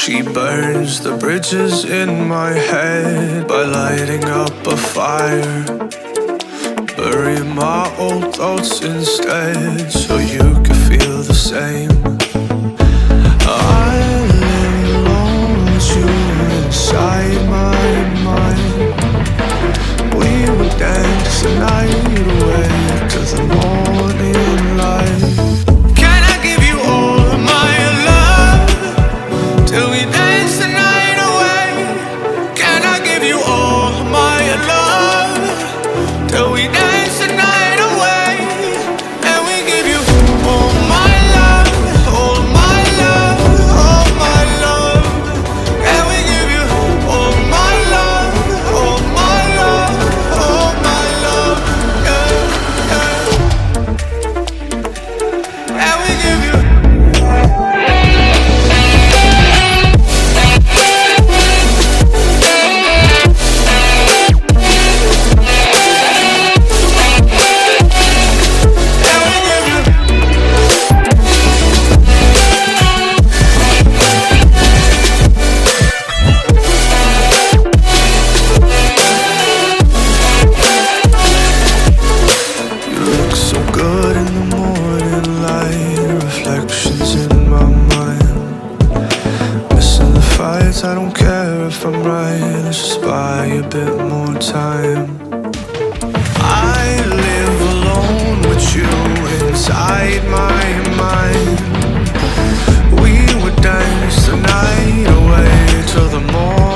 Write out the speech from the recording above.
She burns the bridges in my head by lighting up a fire. Bury my old thoughts instead so you can feel the same. I live alone with you inside my mind. We would dance the night away to the morning light. Can I give you all my love till we dance the night away? Can I give you all my love till we dance the night away? And we give you all my love, all my love, all my love. And we give you all my love, all my love, all my love. Yeah, yeah. And we give you. You look so good in the morning light, reflections in my mind. Missing the fights, I don't care if I'm right, let's just buy a bit more time. I live alone with you inside my mind. We would dance the night away till the morning.